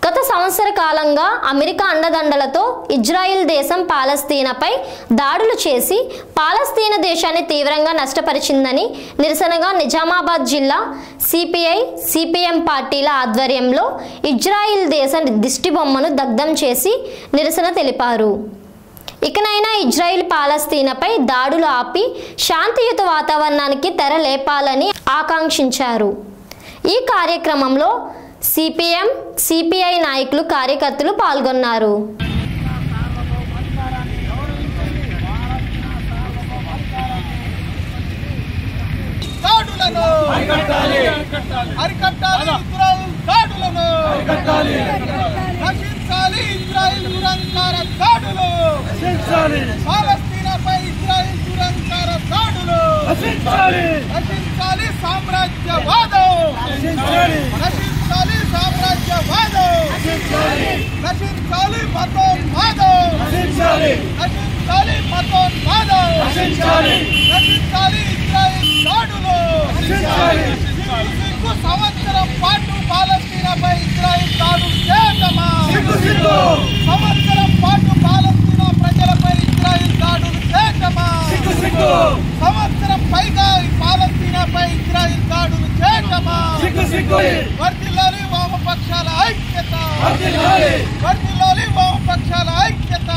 గత సంవత్సర కాలంగా అమెరికా అండదండలతో ఇజ్రాయిల్ దేశం పాలస్తీనాపై దాడులు చేసి పాలస్తీనా దేశాన్ని తీవ్రంగా నష్టపరిచిందని నిరసనగా నిజామాబాద్ జిల్లా సిపిఐ సిపిఎం పార్టీల ఆధ్వర్యంలో ఇజ్రాయిల్ దేశ దిష్టిబొమ్మను దగ్ధం చేసి నిరసన తెలిపారు. ఇకనైనా ఇజ్రాయిల్ పాలస్తీనాపై దాడులు ఆపి శాంతియుత వాతావరణానికి తెరలేపాలని ఆకాంక్షించారు. ఈ కార్యక్రమంలో సిపిఎం సిపిఐ నాయకులు కార్యకర్తలు పాల్గొన్నారు. సంవత్సరం పాటు పాలస్తీనాపై ఇజ్రాయిల్ దాడులు చేయటమా? సంవత్సరం పాటు పాలస్తీనా ప్రజలపై ఇజ్రాయిల్ దాడులు చేయటమా? సంవత్సరం పైగా పాలస్తీనాపై ఇజ్రాయిల్ దాడులు చేయటమా? వర్ధిల్లాలి వామపక్షాల ఐక్యత, వర్ధిల్లాలి వామపక్షాల ఐక్యత.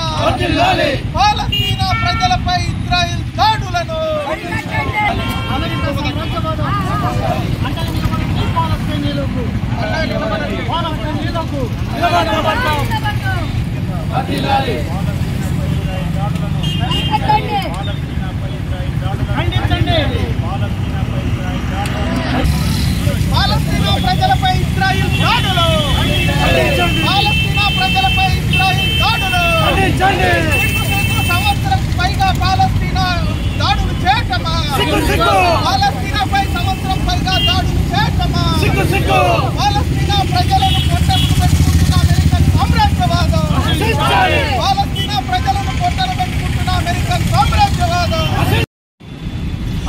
పాలస్తీనా ప్రజలపై ఇజ్రాయిల్ దాడులను పాలస్తీనా ప్రజలపై ఇజ్రాయిల్ దాడులు, పాలస్తీనా ప్రజలపై ఇజ్రాయిల్ దాడులు. సంవత్సరం పైగా పాలస్తీనా దాడులు చేయటమా? పాలస్తీనాపై సంవత్సరం పైగా దాడులు చేయటమా? పాలస్తీనా ప్రజలను పొట్టలు పెట్టుకుంటున్న అమెరికన్ సామ్రాజ్యవాదం, పాలస్తీనా ప్రజలను పొట్టలు పెట్టుకుంటున్న అమెరికన్ సామ్రాజ్యవాదం.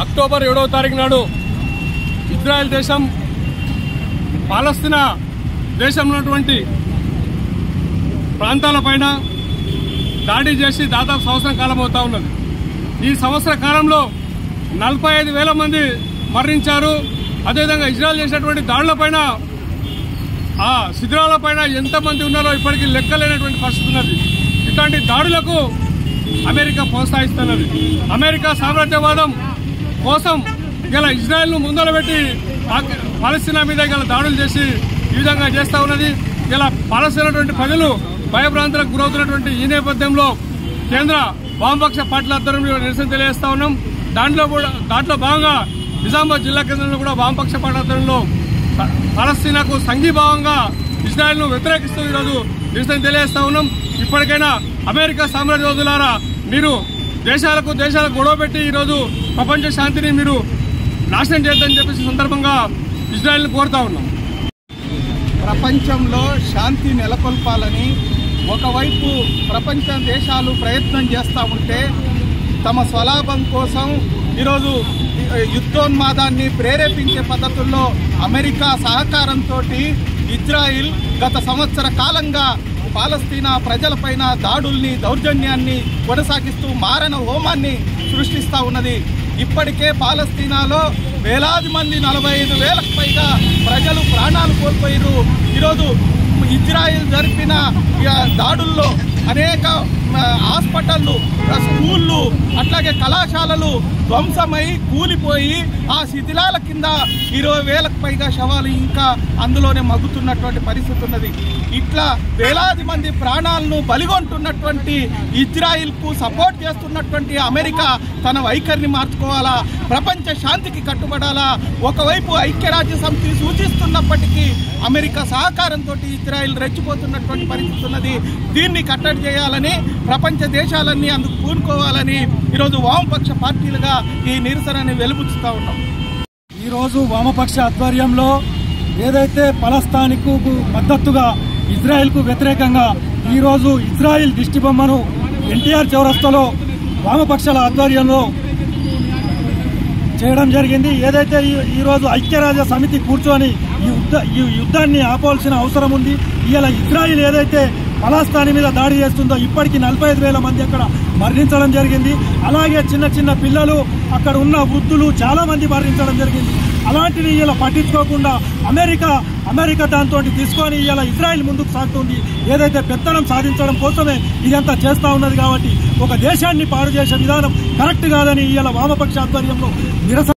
అక్టోబర్ 7వ తారీఖు నాడు ఇజ్రాయెల్ దేశం పాలస్తీనా దేశంలో ఉన్నటువంటి ప్రాంతాలపైన దాడి చేసి దాదాపు సంవత్సరం కాలం అవుతా ఉన్నది. ఈ సంవత్సర కాలంలో 45,000 మంది మరణించారు. అదేవిధంగా ఇజ్రాయెల్ చేసినటువంటి దాడులపైన ఆ శిథిరాలపైన ఎంతమంది ఉన్నారో ఇప్పటికీ లెక్కలేనటువంటి పరిస్థితి ఉన్నది. ఇట్లాంటి దాడులకు అమెరికా ప్రోత్సహిస్తున్నది. అమెరికా సామ్రాజ్యవాదం కోసం ఇలా ఇజ్రాయెల్ను ముందర పెట్టి పాలస్తీనా మీద ఇలా దాడులు చేసి ఈ విధంగా చేస్తూ ఉన్నది. ఇలా పాలస్తీనటువంటి ప్రజలు భయభ్రాంతులకు గురవుతున్నటువంటి ఈ నేపథ్యంలో కేంద్ర వామపక్ష పార్టీల ఆధ్వర్యంలో నిరసన తెలియజేస్తా ఉన్నాం. దాంట్లో భాగంగా నిజామాబాద్ జిల్లా కేంద్రంలో కూడా వామపక్ష పార్టీ ఆధ్వర్యంలో పాలస్తీనాకు సంఘీభావంగా ఇజ్రాయెల్ను వ్యతిరేకిస్తూ ఈరోజు నిరసన తెలియజేస్తా ఉన్నాం. ఇప్పటికైనా అమెరికా సామ్రాజ్యవాదులారా మీరు దేశాలకు గొడవ పెట్టి ఈరోజు ప్రపంచ శాంతిని మీరు నాశనం చేయొద్దని చెప్పేసి సందర్భంగా ఇజ్రాయెల్ని కోరుతా ఉన్నాం. ప్రపంచంలో శాంతి నెలకొల్పాలని ఒకవైపు ప్రపంచ దేశాలు ప్రయత్నం చేస్తూ ఉంటే తమ స్వలాభం కోసం ఈరోజు యుద్ధోన్మాదాన్ని ప్రేరేపించే పద్ధతుల్లో అమెరికా సహకారంతో ఇజ్రాయిల్ గత సంవత్సర కాలంగా పాలస్తీనా ప్రజలపైన దాడుల్ని దౌర్జన్యాన్ని కొనసాగిస్తూ మారణ హోమాన్ని సృష్టిస్తూ ఉన్నది. ఇప్పటికే పాలస్తీనాలో వేలాది మంది 45,000కు పైగా ప్రజలు ప్రాణాలు కోల్పోయారు. ఈరోజు ఇజ్రాయిల్ జరిపిన దాడుల్లో అనేక హాస్పిటళ్ళు, స్కూళ్ళు, అట్లాగే కళాశాలలు ధ్వంసమై కూలిపోయి ఆ శిథిలాల కింద 20,000కు పైగా శవాలు ఇంకా అందులోనే మగ్గుతున్నటువంటి పరిస్థితి ఉన్నది. ఇట్లా వేలాది మంది ప్రాణాలను బలిగొంటున్నటువంటి ఇజ్రాయిల్కు సపోర్ట్ చేస్తున్నటువంటి అమెరికా తన వైఖరిని మార్చుకోవాలా, ప్రపంచ శాంతికి కట్టుబడాలా. ఒకవైపు ఐక్యరాజ్య సమితి సూచిస్తున్నప్పటికీ అమెరికా సహకారంతో ఇజ్రాయిల్ రెచ్చిపోతున్నటువంటి పరిస్థితి ఉన్నది. దీన్ని కట్టడి చేయాలని ప్రపంచ దేశాలన్నీ అందుకు పూనుకోవాలని ఈరోజు వామపక్ష పార్టీలుగా ఈ నిరసనని వెలుబుచ్చుతూ ఉన్నాం. ఈరోజు వామపక్ష ఆధ్వర్యంలో ఏదైతే పాలస్తీనాకు మద్దతుగా ఇజ్రాయెల్కు వ్యతిరేకంగా ఈరోజు ఇజ్రాయెల్ దిష్టిబొమ్మను ఎన్టీఆర్ చౌరస్తాలో వామపక్షాల ఆధ్వర్యంలో చేయడం జరిగింది. ఏదైతే ఈరోజు ఐక్యరాజ్య సమితి కూర్చొని ఈ యుద్ధాన్ని ఆపాల్సిన అవసరం ఉంది. ఇవాళ ఇజ్రాయిల్ ఏదైతే పలస్తాని మీద దాడి చేస్తుందో ఇప్పటికీ 45,000 మంది అక్కడ మరణించడం జరిగింది. అలాగే చిన్న చిన్న పిల్లలు, అక్కడ ఉన్న వృద్ధులు చాలా మంది మరణించడం జరిగింది. అలాంటివి ఇలా పట్టించుకోకుండా అమెరికా దాంతో తీసుకొని ఇలా ఇజ్రాయిల్ ముందుకు సాగుతుంది. ఏదైతే పెత్తనం సాధించడం కోసమే ఇదంతా చేస్తా ఉన్నది. కాబట్టి ఒక దేశాన్ని పాడు చేసే విధానం కరెక్ట్ కాదని ఇలా వామపక్ష ఆధ్వర్యంలో నిరసన